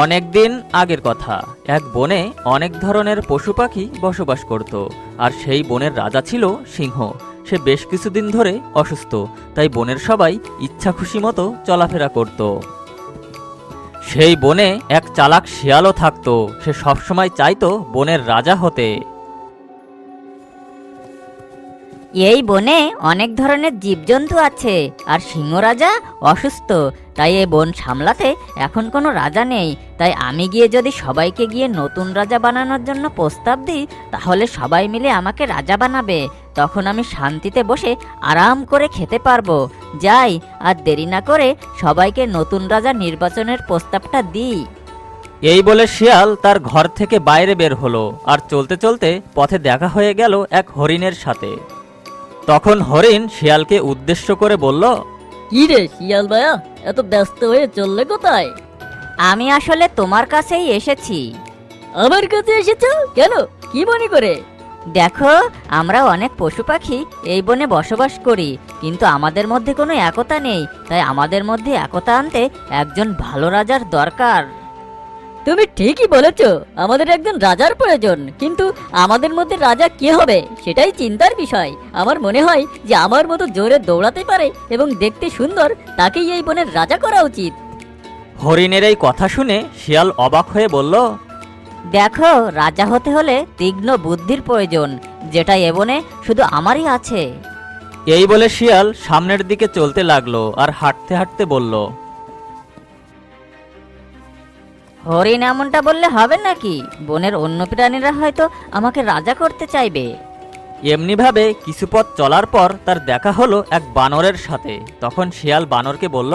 অনেক দিন আগের কথা। এক বনে অনেক ধরনের পশু পাখি বসবাস করত, আর সেই বনের রাজা ছিল সিংহ। সে বেশ কিছুদিন ধরে অসুস্থ, তাই বনের সবাই ইচ্ছা খুশি মতো চলাফেরা করত। সেই বনে এক চালাক শিয়ালও থাকতো। সে সবসময় চাইতো বনের রাজা হতে। এই বনে অনেক ধরনের জীবজন্তু আছে, আর সিংহ রাজা অসুস্থ, তাই এই বন সামলাতে এখন কোনো রাজা নেই। তাই আমি গিয়ে যদি সবাইকে গিয়ে নতুন রাজা বানানোর জন্য প্রস্তাব দিই, তাহলে সবাই মিলে আমাকে রাজা বানাবে। তখন আমি শান্তিতে বসে আরাম করে খেতে পারবো। যাই, আর দেরি না করে সবাইকে নতুন রাজা নির্বাচনের প্রস্তাবটা দিই। এই বলে শিয়াল তার ঘর থেকে বাইরে বের হলো, আর চলতে চলতে পথে দেখা হয়ে গেল এক হরিণের সাথে। তখন হরিণ শিয়ালকে উদ্দেশ্য করে বলল, কি রে শিয়াল ভাইয়া, এত ব্যস্ত হয়ে চললে কোথায়? আমি আসলে তোমার কাছেই এসেছি। আমার কাছে এসেছো কেন, কি মনে করে? দেখো, আমরা অনেক পশু পাখি এই বনে বসবাস করি, কিন্তু আমাদের মধ্যে কোনো একতা নেই। তাই আমাদের মধ্যে একতা আনতে একজন ভালো রাজার দরকার। তুমি ঠিকই বলেছো, আমাদের একজন রাজার প্রয়োজন, কিন্তু আমাদের মধ্যে রাজা কে হবে সেটাই চিন্তার বিষয়। আমার মনে হয় যে আমার মতো জোরে দৌড়াতে পারে এবং দেখতে সুন্দর, তাকেই এই বনের রাজা করা উচিত। হরিণের এই কথা শুনে শিয়াল অবাক হয়ে বলল, দেখো, রাজা হতে হলে তীক্ষ্ণ বুদ্ধির প্রয়োজন, যেটা এ বনে শুধু আমারই আছে। এই বলে শিয়াল সামনের দিকে চলতে লাগলো, আর হাঁটতে হাঁটতে বলল, হরিণ এমনটা বললে হবে নাকি? বনের অন্য প্রাণীরা হয়তো আমাকে রাজা করতে চাইবে। এমনিভাবে কিছু পথ চলার পর তার দেখা হলো এক বানরের সাথে। তখন শিয়াল বানরকে বলল,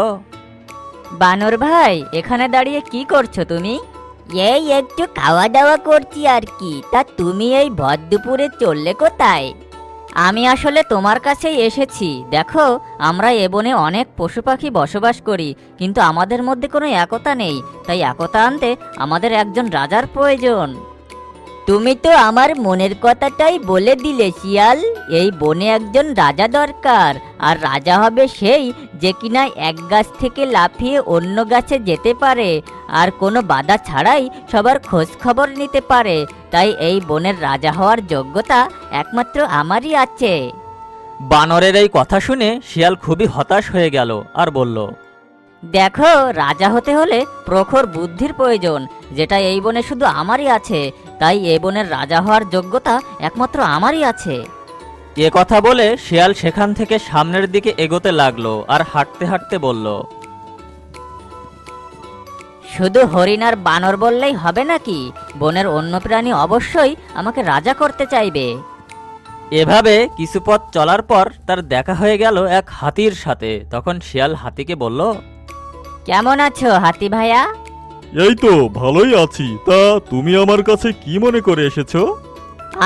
বানর ভাই, এখানে দাঁড়িয়ে কি করছো তুমি? এই একটু খাওয়া দাওয়া করছি আর কি। তা তুমি এই ভর দুপুরে চললে কোথায়? আমি আসলে তোমার কাছেই এসেছি। দেখো, আমরা এ বনে অনেক পশু পাখি বসবাস করি, কিন্তু আমাদের মধ্যে কোনো একতা নেই। তাই একতা আনতে আমাদের একজন রাজার প্রয়োজন। তুমি তো আমার মনের কথাটাই বলে দিলে শিয়াল। এই বনে একজন রাজা দরকার, আর রাজা হবে সেই যে কিনা এক গাছ থেকে লাফিয়ে অন্য গাছে যেতে পারে, আর কোনো বাধা ছাড়াই সবার খোঁজ খবর নিতে পারে। তাই এই বনের রাজা হওয়ার যোগ্যতা একমাত্র আমারই আছে। বানরের এই কথা শুনে শিয়াল খুবই হতাশ হয়ে গেল, আর বলল, দেখো, রাজা হতে হলে প্রখর বুদ্ধির প্রয়োজন, যেটা এই বনে শুধু আমারই আছে। তাই এই বনের রাজা হওয়ার যোগ্যতা একমাত্র আমারই আছে। এ কথা বলে শিয়াল সেখান থেকে সামনের দিকে এগোতে লাগলো, আর হাঁটতে হাঁটতে বলল, শুধু হরিণ আর বানর বললেই হবে নাকি? বনের অন্য প্রাণী অবশ্যই আমাকে রাজা করতে চাইবে। এভাবে কিছু পথ চলার পর তার দেখা হয়ে গেল এক হাতির সাথে। তখন শিয়াল হাতিকে বলল, কেমন আছো হাতি ভাইয়া? এই তো ভালোই আছি। তা তুমি আমার কাছে কি মনে করে এসেছো?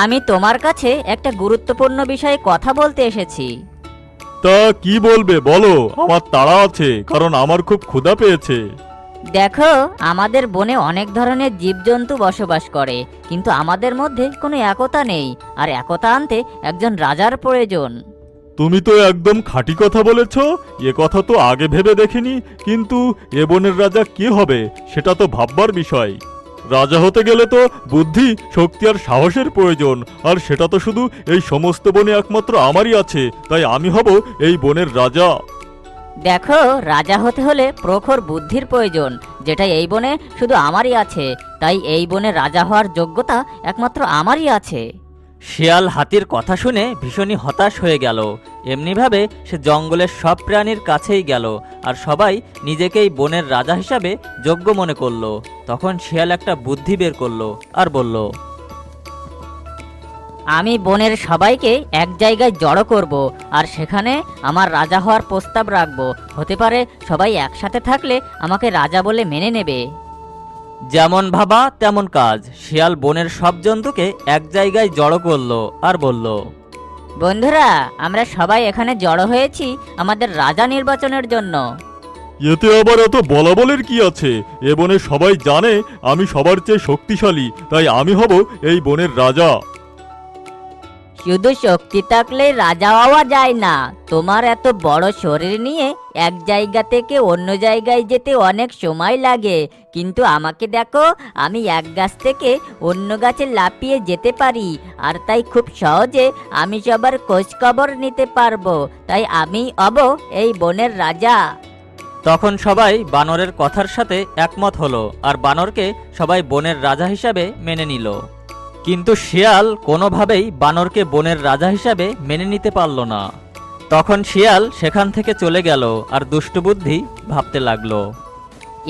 আমি তোমার কাছে একটা গুরুত্বপূর্ণ বিষয়ে কথা বলতে এসেছি। তা কি বলবে বলো, আমার তাড়া আছে, কারণ আমার খুব ক্ষুধা পেয়েছে। দেখো, আমাদের বনে অনেক ধরনের জীবজন্তু বসবাস করে, কিন্তু আমাদের মধ্যে কোনো একতা নেই, আর একতা আনতে একজন রাজার প্রয়োজন। তুমি তো একদম খাঁটি কথা বলেছ। এ কথা তো আগে ভেবে দেখিনি, কিন্তু এ বনের রাজা কে হবে সেটা তো ভাববার বিষয়। রাজা হতে গেলে তো বুদ্ধি, শক্তি আর সাহসের প্রয়োজন, আর সেটা তো শুধু এই সমস্ত বনে একমাত্র আমারই আছে। তাই আমি হব এই বনের রাজা। দেখো, রাজা হতে হলে প্রখর বুদ্ধির প্রয়োজন, যেটা এই বনে শুধু আমারই আছে। তাই এই বনে রাজা হওয়ার যোগ্যতা একমাত্র আমারই আছে। শিয়াল হাতির কথা শুনে ভীষণই হতাশ হয়ে গেল। এমনিভাবে সে জঙ্গলের সব প্রাণীর কাছেই গেল, আর সবাই নিজেকেই বনের রাজা হিসাবে যোগ্য মনে করলো। তখন শিয়াল একটা বুদ্ধি বের করলো, আর বলল, আমি বনের সবাইকে এক জায়গায় জড়ো করব, আর সেখানে আমার রাজা হওয়ার প্রস্তাব রাখব। হতে পারে সবাই একসাথে থাকলে আমাকে রাজা বলে মেনে নেবে। যেমন ভাবা তেমন কাজ। শিয়াল বনের সব জন্তুকে এক জায়গায় জড়ো করলো, আর বলল, বন্ধুরা, আমরা সবাই এখানে জড়ো হয়েছি আমাদের রাজা নির্বাচনের জন্য। এতে আবার এত বলাবলের কি আছে? এ বনে সবাই জানে আমি সবার চেয়ে শক্তিশালী, তাই আমি হব এই বনের রাজা। শুধু শক্তি থাকলে রাজা হওয়া যায় না, তোমার এত বড় শরীর নিয়ে এক জায়গা থেকে অন্য জায়গায় যেতে অনেক সময় লাগে, কিন্তু আমাকে দেখো, আমি এক গাছ থেকে অন্য গাছে লাফিয়ে যেতে পারি, আর তাই খুব সহজে আমি সবার খোঁজ খবর নিতে পারবো, তাই আমি হব এই বনের রাজা। তখন সবাই বানরের কথার সাথে একমত হলো আর বানরকে সবাই বনের রাজা হিসাবে মেনে নিল। কিন্তু শিয়াল কোনোভাবেই বানরকে বনের রাজা হিসাবে মেনে নিতে পারল না। তখন শিয়াল সেখান থেকে চলে গেল আর দুষ্টবুদ্ধি ভাবতে লাগলো।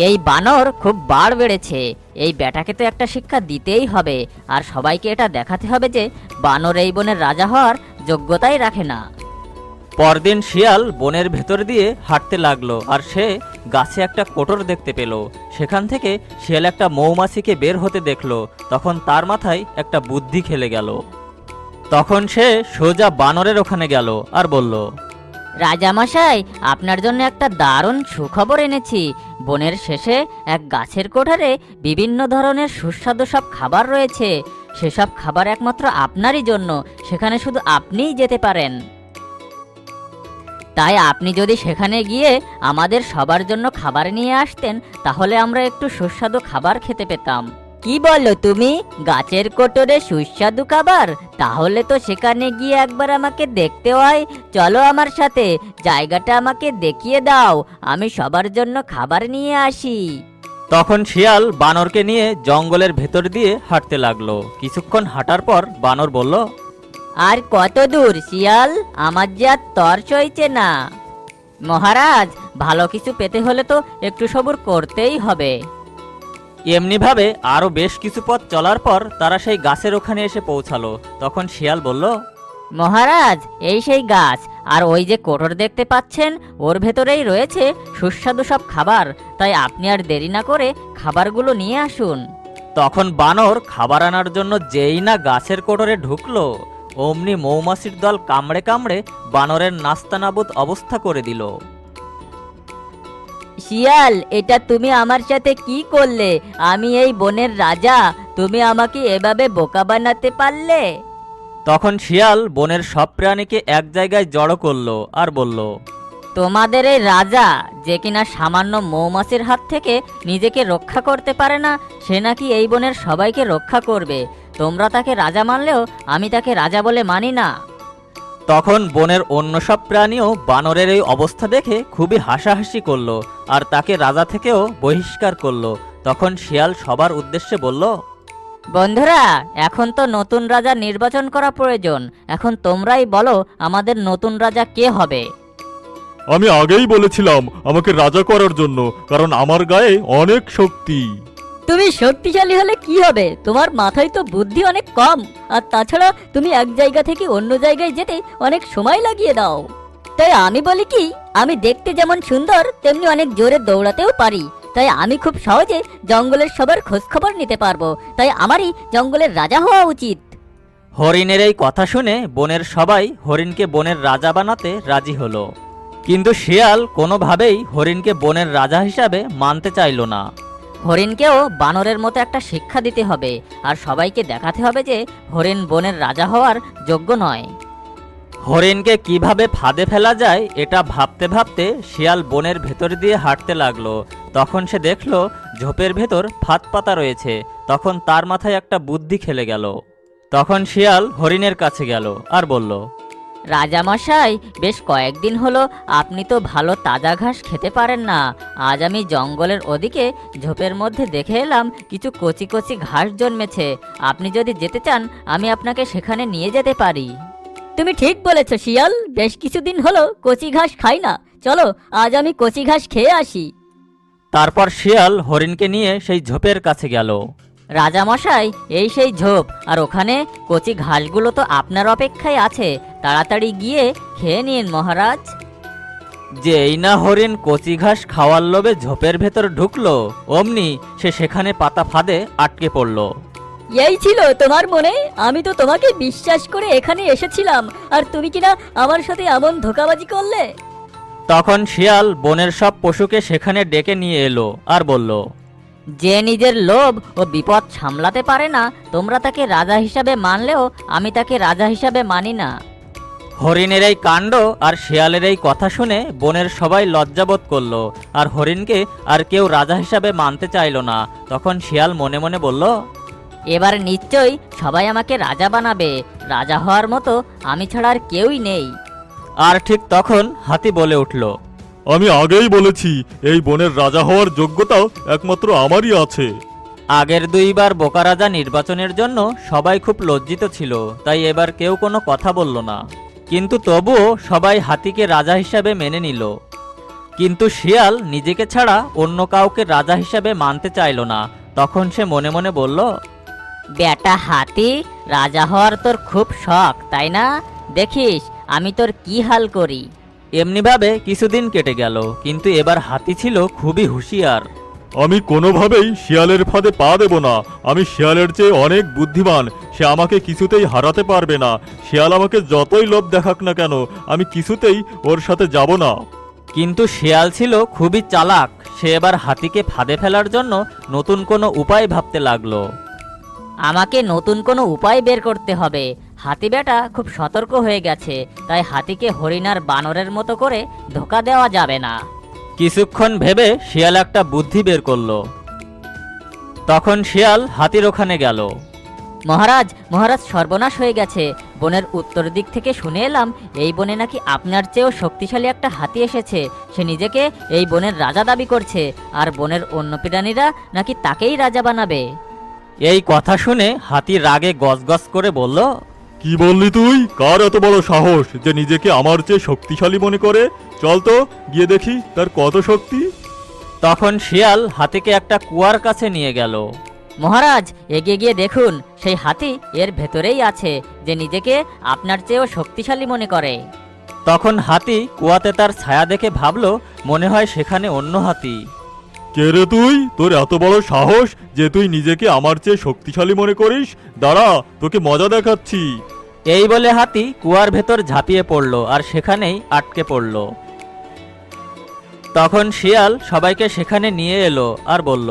এই বানর খুব বাড় বেড়েছে, এই বেটাকে তো একটা শিক্ষা দিতেই হবে, আর সবাইকে এটা দেখাতে হবে যে বানর এই বনের রাজা হওয়ার যোগ্যতাই রাখে না। পরদিন শিয়াল বনের ভেতর দিয়ে হাঁটতে লাগলো আর সে গাছে একটা কোটর দেখতে পেল। সেখান থেকে শিয়াল একটা মৌমাছিকে বের হতে দেখলো। তখন তার মাথায় একটা বুদ্ধি খেলে গেল। তখন সে সোজা বানরের ওখানে গেল আর বলল, রাজামশাই, আপনার জন্য একটা দারুণ সুখবর এনেছি। বনের শেষে এক গাছের কোঠারে বিভিন্ন ধরনের সুস্বাদু সব খাবার রয়েছে। সেসব খাবার একমাত্র আপনারই জন্য, সেখানে শুধু আপনিই যেতে পারেন। তাই আপনি যদি সেখানে গিয়ে আমাদের সবার জন্য খাবার নিয়ে আসতেন, তাহলে আমরা একটু সুস্বাদু খাবার খেতে পেতাম। কি বলো তুমি, গাছের কোটরে সুস্বাদু খাবার? তাহলে তো সেখানে গিয়ে একবার আমাকে দেখতে হয়। চলো আমার সাথে, জায়গাটা আমাকে দেখিয়ে দাও, আমি সবার জন্য খাবার নিয়ে আসি। তখন শিয়াল বানরকে নিয়ে জঙ্গলের ভেতর দিয়ে হাঁটতে লাগলো। কিছুক্ষণ হাঁটার পর বানর বলল, আর কত দূর শিয়াল, আমার যে আর তর সইছে না। মহারাজ, ভালো কিছু পেতে হলে তো একটু সবুর করতেই হবে। এমনিভাবে আরো বেশ কিছু পথ চলার পর তারা সেই গাছের ওখানে এসে পৌঁছালো। তখন শিয়াল বলল, মহারাজ, এই সেই গাছ, আর ওই যে কোটর দেখতে পাচ্ছেন, ওর ভেতরেই রয়েছে সুস্বাদু সব খাবার। তাই আপনি আর দেরি না করে খাবারগুলো নিয়ে আসুন। তখন বানর খাবার আনার জন্য যেই না গাছের কোটরে ঢুকলো, অমনি মৌমাছির দল কামড়ে কামড়ে বানরের নাস্তানাবুদ অবস্থা করে দিল। শিয়াল, এটা তুমি আমার সাথে কি করলে? আমি এই বনের রাজা, তুমি আমাকে এভাবে বোকা বানাতে পারলে? তখন শিয়াল বনের সব প্রাণীকে এক জায়গায় জড়ো করলো আর বলল, তোমাদের এই রাজা, যে কিনা সামান্য মৌমাছির হাত থেকে নিজেকে রক্ষা করতে পারে না, সে নাকি এই বনের সবাইকে রক্ষা করবে। তোমরা তাকে রাজা মানলেও আমি তাকে রাজা বলে মানি না। তখন বনের অন্য সব প্রাণীও বানরের এই অবস্থা দেখে খুবই হাসাহাসি করলো আর তাকে রাজা থেকেও বহিষ্কার করলো। তখন শিয়াল সবার উদ্দেশ্যে বলল, বন্ধুরা, এখন তো নতুন রাজা নির্বাচন করা প্রয়োজন। এখন তোমরাই বলো, আমাদের নতুন রাজা কে হবে? আমি আগেই বলেছিলাম আমাকে রাজা করার জন্য, কারণ আমার গায়ে অনেক শক্তি। তুমি শক্তিশালী হলে কি হবে? তোমার মাথায় তো বুদ্ধি অনেক কম, আর তাছাড়া তুমি এক জায়গা থেকে অন্য জায়গায় যেতে অনেক সময় লাগিয়ে দাও। তাই আমি বলি কি, আমি দেখতে যেমন সুন্দর তেমনি অনেক জোরে দৌড়াতেও পারি। তাই আমি খুব সহজে জঙ্গলের সবার খোঁজ খবর নিতে পারবো। তাই আমারই জঙ্গলের রাজা হওয়া উচিত। হরিণের এই কথা শুনে বনের সবাই হরিণকে বনের রাজা বানাতে রাজি হলো। কিন্তু শিয়াল কোনোভাবেই হরিণকে বনের রাজা হিসাবে মানতে চাইল না। হরিণকেও বানরের মতো একটা শিক্ষা দিতে হবে, আর সবাইকে দেখাতে হবে যে হরিণ বনের রাজা হওয়ার যোগ্য নয়। হরিণকে কিভাবে ফাঁদে ফেলা যায় এটা ভাবতে ভাবতে শিয়াল বনের ভেতর দিয়ে হাঁটতে লাগলো। তখন সে দেখলো ঝোপের ভেতর ফাঁদ পাতা রয়েছে। তখন তার মাথায় একটা বুদ্ধি খেলে গেল। তখন শিয়াল হরিণের কাছে গেল আর বলল, রাজামশাই, বেশ কয়েকদিন হলো আপনি তো ভালো তাজা ঘাস খেতে পারেন না। আজ আমি জঙ্গলের ওদিকে ঝোপের মধ্যে দেখে এলাম কিছু কচি কচি ঘাস জন্মেছে। আপনি যদি যেতে চান, আমি আপনাকে সেখানে নিয়ে যেতে পারি। তুমি ঠিক বলেছ শিয়াল, বেশ কিছুদিন হলো কচি ঘাস খাই না। চলো আজ আমি কচি ঘাস খেয়ে আসি। তারপর শিয়াল হরিণকে নিয়ে সেই ঝোপের কাছে গেল। রাজামশাই, এই সেই ঝোপ, আর ওখানে কচি ঘাসগুলো তো আপনার অপেক্ষায় আছে। তাড়াতাড়ি গিয়ে খেয়ে নিন মহারাজ। যেই না হরিণ কচি ঘাস খাওয়ার লোভে ঝোপের ভেতর ঢুকলো, অমনি সে সেখানে পাতা ফাঁদে আটকে পড়ল। এই ছিল তোমার মনে? আমি তো তোমাকে বিশ্বাস করে এখানে এসেছিলাম, আর তুমি কিনা আমার সাথে এমন ধোঁকাবাজি করলে। তখন শিয়াল বনের সব পশুকে সেখানে ডেকে নিয়ে এলো আর বলল, যে নিজের লোভ ও বিপদ সামলাতে পারে না, তোমরা তাকে রাজা হিসাবে মানলেও আমি তাকে রাজা হিসাবে মানি না। হরিণের এই কাণ্ড আর শিয়ালের এই কথা শুনে বনের সবাই লজ্জাবোধ করলো, আর হরিণকে আর কেউ রাজা হিসাবে মানতে চাইলো না। তখন শিয়াল মনে মনে বলল, এবার নিশ্চয়ই সবাই আমাকে রাজা বানাবে, রাজা হওয়ার মতো আমি ছাড়া আর কেউই নেই। আর ঠিক তখন হাতি বলে উঠল, আমি আগেই বলেছি এই বনের রাজা হওয়ার যোগ্যতাও একমাত্র আমারই আছে। আগের দুইবার বোকা রাজা নির্বাচনের জন্য সবাই খুব লজ্জিত ছিল, তাই এবার কেউ কোনো কথা বলল না। কিন্তু তবুও সবাই হাতিকে রাজা হিসাবে মেনে নিল। কিন্তু শিয়াল নিজেকে ছাড়া অন্য কাউকে রাজা হিসাবে মানতে চাইল না। তখন সে মনে মনে বলল, বেটা হাতি, রাজা হওয়ার তোর খুব শখ তাই না? দেখিস আমি তোর কি হাল করি। এমনিভাবে কিছুদিন কেটে গেল, কিন্তু এবার হাতি ছিল খুবই হুঁশিয়ার। আমি কোনোভাবেই শিয়ালের ফাঁদে পা দেব না। আমি শিয়ালের চেয়ে অনেক বুদ্ধিমান, সে আমাকে কিছুতেই হারাতে পারবে না। শিয়াল আমাকে যতই লোভ দেখাক না কেন, আমি কিছুতেই ওর সাথে যাব না। কিন্তু শিয়াল ছিল খুবই চালাক, সে এবার হাতিকে ফাঁদে ফেলার জন্য নতুন কোনো উপায় ভাবতে লাগলো। আমাকে নতুন কোনো উপায় বের করতে হবে। হাতি বেটা খুব সতর্ক হয়ে গেছে, তাই হাতিকে হরিণ আর বানরের মতো করে ধোকা দেওয়া যাবে না। কিছুক্ষণ ভেবে শিয়াল একটা বুদ্ধি বের করলো। তখন শিয়াল হাতির ওখানে গেল। মহারাজ, মহারাজ, সর্বনাশ হয়ে গেছে। বনের উত্তর দিক থেকে শুনে এলাম এই বনে নাকি আপনার চেয়েও শক্তিশালী একটা হাতি এসেছে। সে নিজেকে এই বনের রাজা দাবি করছে, আর বনের অন্য প্রাণীরা নাকি তাকেই রাজা বানাবে। এই কথা শুনে হাতি রাগে গজগজ করে বলল, কি বললি তুই? কার এত বড় সাহস যে নিজেকে আমার চেয়ে শক্তিশালী মনে করে? চল তো গিয়ে দেখি তার কত শক্তি। তখন শিয়াল হাতিকে একটা কুয়ার কাছে নিয়ে গেল। মহারাজ, এগিয়ে গিয়ে দেখুন, সেই হাতি এর ভেতরেই আছে যে নিজেকে আপনার চেয়েও শক্তিশালী মনে করে। তখন হাতি কুয়াতে তার ছায়া দেখে ভাবলো, মনে হয় সেখানে অন্য হাতি। কে রে তুই? তোর এত বড় সাহস যে তুই নিজেকে আমার চেয়ে শক্তিশালী মনে করিস? দাঁড়া, তোকে মজা দেখাচ্ছি। এই বলে হাতি কুয়ার ভেতর ঝাঁপিয়ে পড়ল আর সেখানেই আটকে পড়ল। তখন শিয়াল সবাইকে সেখানে নিয়ে এলো আর বলল,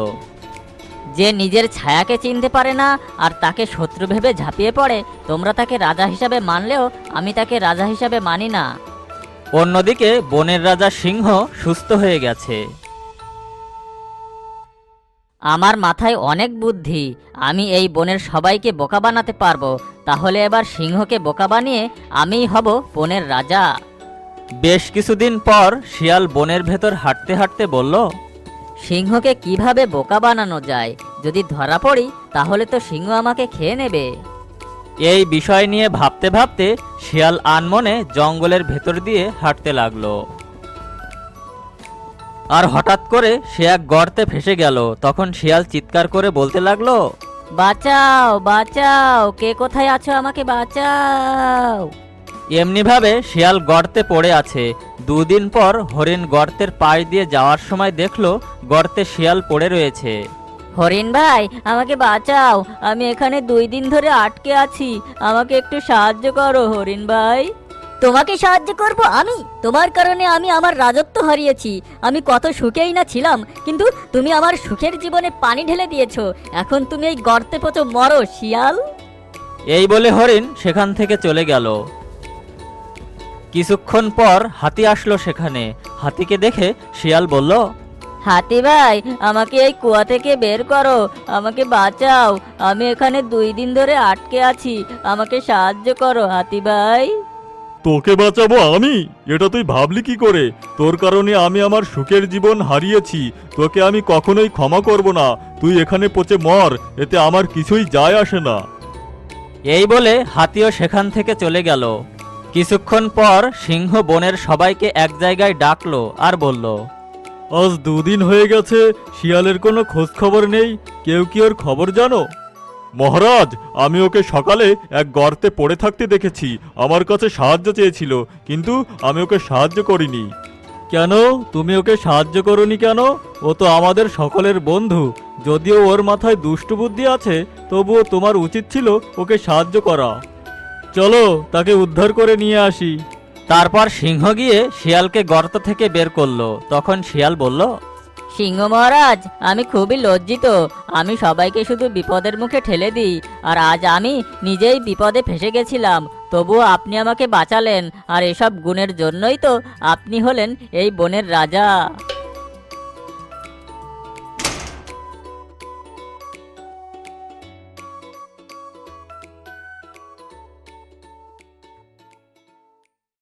যে নিজের ছায়াকে চিনতে পারে না আর তাকে শত্রু ভেবে ঝাঁপিয়ে পড়ে, তোমরা তাকে রাজা হিসাবে মানলেও আমি তাকে রাজা হিসাবে মানি না। অন্যদিকে বনের রাজা সিংহ সুস্থ হয়ে গেছে। আমার মাথায় অনেক বুদ্ধি, আমি এই বনের সবাইকে বোকা বানাতে পারবো। তাহলে এবার সিংহকে বোকা বানিয়ে আমিই হব বনের রাজা। বেশ কিছুদিন পর শিয়াল বনের ভেতর হাঁটতে হাঁটতে বলল, সিংহকে কিভাবে বোকা বানানো যায়? যদি ধরা পড়ি তাহলে তো সিংহ আমাকে খেয়ে নেবে। এই বিষয় নিয়ে ভাবতে ভাবতে শিয়াল আনমনে জঙ্গলের ভেতর দিয়ে হাঁটতে লাগলো। আর হঠাৎ করে সে এক গর্তে ফেসে গেল। তখন শিয়াল চিৎকার করে বলতে লাগলো, বাঁচাও, বাঁচাও, কে কোথায় আছো? আমাকে বাঁচাও। এমনিভাবে শিয়াল গর্তে পড়ে আছে। দুদিন পর হরিণ গর্তের পাশ দিয়ে যাওয়ার সময় দেখলো গর্তে শিয়াল পড়ে রয়েছে। হরিণ ভাই, আমাকে বাঁচাও, আমি এখানে 2 দিন ধরে আটকে আছি, আমাকে একটু সাহায্য করো হরিণ ভাই। তোমাকে সাহায্য করব আমি? তোমার কারণে আমি আমার রাজত্ব হারিয়েছি। আমি কত সুখেই না ছিলাম, কিন্তু তুমি আমার সুখের জীবনে পানি ঢেলে দিয়েছো। এখন তুমি এই গর্তে পচো, মরো শিয়াল। এই বলে হরিণ সেখান থেকে চলে গেল। কিছুক্ষণ পর হাতি আসলো সেখানে। হাতিকে দেখে শিয়াল বলল, হাতি ভাই, আমাকে এই কুয়া থেকে বের করো, আমাকে বাঁচাও, আমি এখানে 2 দিন ধরে আটকে আছি, আমাকে সাহায্য করো হাতি ভাই। তোকে বাঁচাবো আমি? এটা তুই ভাবলি কি করে? তোর কারণে আমি আমার সুখের জীবন হারিয়েছি। তোকে আমি কখনোই ক্ষমা করব না। তুই এখানে পচে মর, এতে আমার কিছুই যায় আসে না। এই বলে হাতিও সেখান থেকে চলে গেল। কিছুক্ষণ পর সিংহ বনের সবাইকে এক জায়গায় ডাকলো আর বলল, আজ 2 দিন হয়ে গেছে, শিয়ালের কোনো খোঁজ খবর নেই। কেউ কি ওর খবর জানো? মহারাজ, আমি ওকে সকালে এক গর্তে পড়ে থাকতে দেখেছি। আমার কাছে সাহায্য চেয়েছিল, কিন্তু আমি ওকে সাহায্য করিনি। কেন তুমি ওকে সাহায্য করনি কেন? ও তো আমাদের সকলের বন্ধু। যদিও ওর মাথায় দুষ্টু বুদ্ধি আছে, তবুও তোমার উচিত ছিল ওকে সাহায্য করা। চলো তাকে উদ্ধার করে নিয়ে আসি। তারপর সিংহ গিয়ে শিয়ালকে গর্ত থেকে বের করলো। তখন শিয়াল বলল, সিংহ মহারাজ, আমি খুবই লজ্জিত। আমি সবাইকে শুধু বিপদের মুখে ঠেলে দিই, আর আজ আমি নিজেই বিপদে ফেসে গেছিলাম, তবুও আপনি আমাকে বাঁচালেন। আর এসব গুণের জন্যই তো আপনি হলেন এই বনের রাজা।